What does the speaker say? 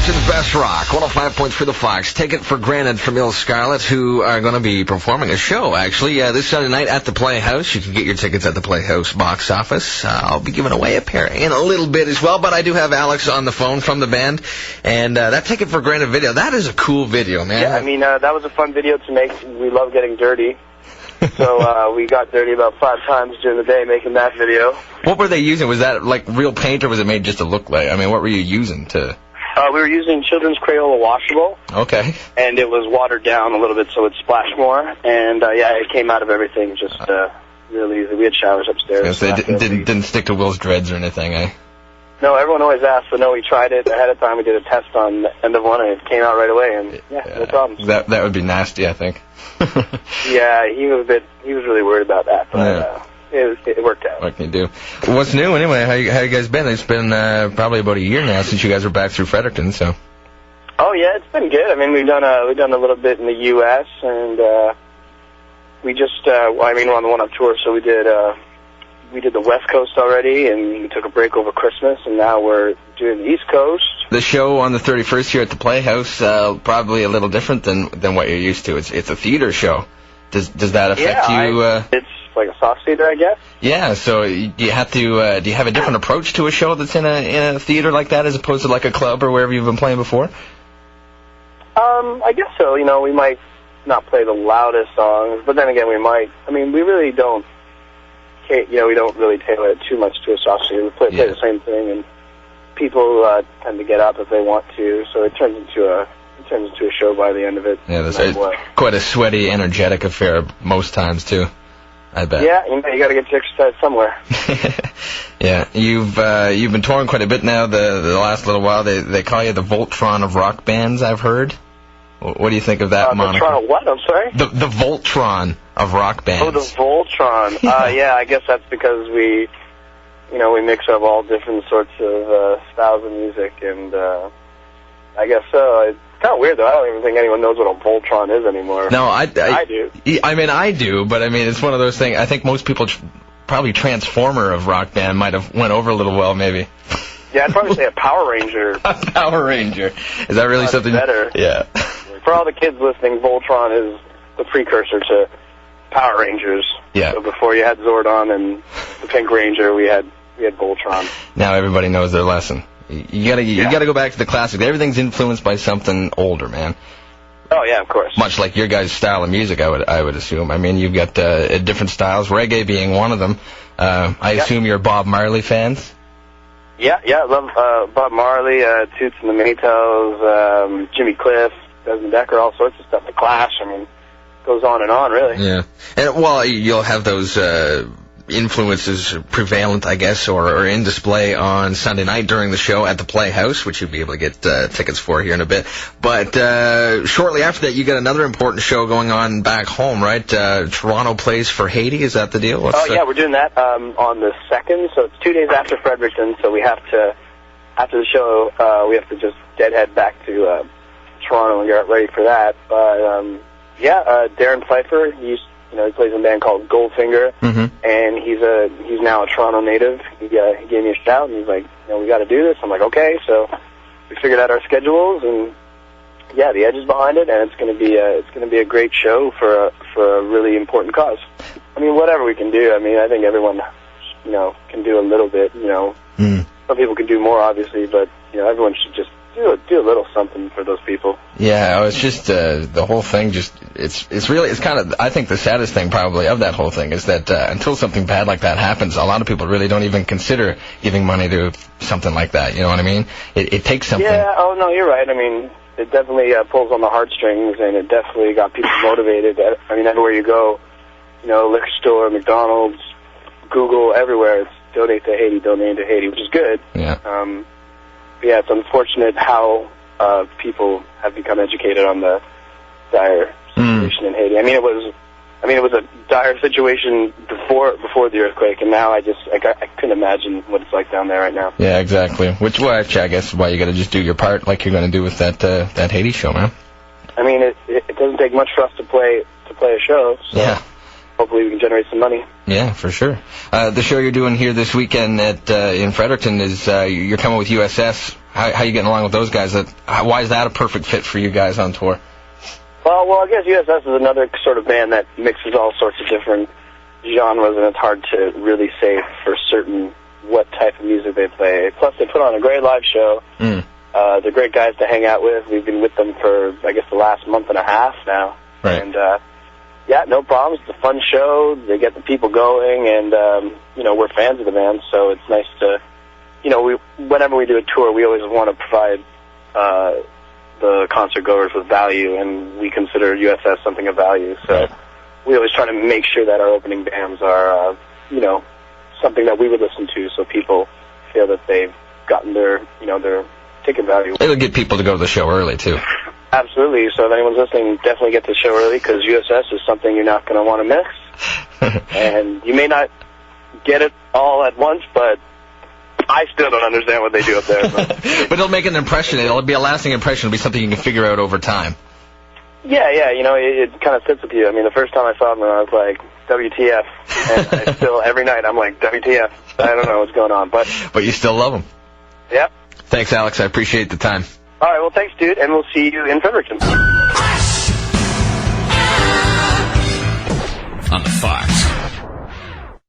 Fredericton's Best Rock, 105.3 The Fox. Take It for Granted from Ill Scarlett, who are going to be performing a show, actually, this Sunday night at the Playhouse. You can get your tickets at the Playhouse box office. I'll be giving away a pair in a little bit as well, but I do have Alex on the phone from the band, and that Take It for Granted video, that is a cool video, man. Yeah, I mean, that was a fun video to make. We love getting dirty. So we got dirty about 5 times during the day making that video. What were they using? Was that like real paint, or was it made just to look like? I mean, what were you using to... We were using Children's Crayola washable. Okay. And it was watered down a little bit so it splashed more. And, yeah, it came out of everything just really easy. We had showers upstairs. Yes, it didn't stick to Will's dreads or anything, eh? No, everyone always asks, but no, we tried it ahead of time. We did a test on the end of one, and it came out right away, and, no problems. That would be nasty, I think. Yeah, he was really worried about that, but it worked out. What can you do? What's new, anyway? How you guys been? It's been probably about a year now since you guys were back through Fredericton, so... Oh, yeah, it's been good. I mean, we've done a little bit in the U.S., and we just, we're on the one-up tour, so we did the West Coast already, and we took a break over Christmas, and now we're doing the East Coast. The show on the 31st here at the Playhouse, probably a little different than what you're used to. It's a theater show. Does that affect you? It's like a soft theater, I guess. Yeah. So do you have a different approach to a show that's in a theater like that as opposed to like a club or wherever you've been playing before? I guess so. You know, we might not play the loudest songs, but then again, we might. I mean, we really don't. We don't really tailor it too much to a soft theater. We play the same thing, and people tend to get up if they want to, so it turns into a show by the end of it. Yeah, that's quite a sweaty, energetic affair most times too, I bet. Yeah, you got to get your exercise somewhere. Yeah, you've been touring quite a bit now. The last little while, they call you the Voltron of rock bands, I've heard. What do you think of that moniker? Voltron of what? I'm sorry? The Voltron of rock bands. Oh, the Voltron. Yeah, I guess that's because we mix up all different sorts of styles of music, and I guess so. It's kind of weird, though. I don't even think anyone knows what a Voltron is anymore. No, I do. I mean, I do, but I mean, it's one of those things. I think most people, probably Transformer of rock band might have went over a little well, maybe. Yeah, I'd probably say a Power Ranger. A Power Ranger. Is that really something? Better. Yeah. For all the kids listening, Voltron is the precursor to Power Rangers. Yeah. So before you had Zordon and the Pink Ranger, we had Voltron. Now everybody knows their lesson. You gotta go back to the classics. Everything's influenced by something older, man. Oh yeah, of course. Much like your guys' style of music, I would assume. I mean, you've got different styles, reggae being one of them. I assume you're Bob Marley fans. Yeah, I love Bob Marley, Toots and the Maytals, Jimmy Cliff, Desmond Decker, all sorts of stuff. The Clash, I mean, goes on, really. Yeah. And, well, you'll have those influences prevalent, I guess, or in display on Sunday night during the show at the Playhouse, which you'll be able to get tickets for here in a bit. But shortly after that, you got another important show going on back home, right? Toronto plays for Haiti. Is that the deal? Yeah, we're doing that on the 2nd, so it's 2 days after Fredericton, so we have to, after the show, we have to just deadhead back to Toronto and get ready for that. But Darren Pfeiffer, he plays in a band called Goldfinger, and he's now a Toronto native. He gave me a shout, and he's like, we got to do this. I'm like, okay. So we figured out our schedules, and yeah, the Edge is behind it, and it's going to be a great show for a really important cause. I mean, whatever we can do. I mean, I think everyone can do a little bit. Some people can do more, obviously, but everyone should just do a little something for those people. Yeah, it's just the whole thing. It's kind of, I think the saddest thing probably of that whole thing is that until something bad like that happens, a lot of people really don't even consider giving money to something like that. You know what I mean? It takes something. Yeah. Oh no, you're right. I mean, it definitely pulls on the heartstrings, and it definitely got people motivated. I mean, everywhere you go, liquor store, McDonald's, Google, everywhere, it's donate to Haiti, which is good. Yeah. Yeah, it's unfortunate how people have become educated on the dire situation in Haiti. I mean, it was a dire situation before the earthquake, and now I couldn't imagine what it's like down there right now. Yeah, exactly. Which I guess why you got to just do your part, like you're going to do with that Haiti show, man. I mean, it doesn't take much for us to play a show. So yeah. Hopefully we can generate some money. Yeah, for sure. The show you're doing here this weekend in Fredericton is you're coming with USS How you getting along with those guys? Why is that a perfect fit for you guys on tour? Well, I guess USS is another sort of band that mixes all sorts of different genres, and it's hard to really say for certain what type of music they play. Plus, they put on a great live show. They're great guys to hang out with. We've been with them for, I guess, the last month and a half now. Right. And, yeah, no problems. It's a fun show. They get the people going, and, you know, we're fans of the band, so it's nice to, you know, whenever we do a tour, we always want to provide the concert goers with value, and we consider USS something of value. So we always try to make sure that our opening bands are, you know, something that we would listen to, so people feel that they've gotten their, you know, their ticket value. It'll get people to go to the show early, too. Absolutely. So if anyone's listening, definitely get to the show early, because USS is something you're not going to want to miss. And you may not get it all at once, but I still don't understand what they do up there. But it'll make an impression. It'll be a lasting impression. It'll be something you can figure out over time. Yeah, you know, it kind of sits with you. I mean, the first time I saw them, I was like, WTF. And I still, every night, I'm like, WTF. I don't know what's going on. But you still love them. Yep. Thanks, Alex. I appreciate the time. All right, well, thanks, dude, and we'll see you in Fredericton. On the Fox.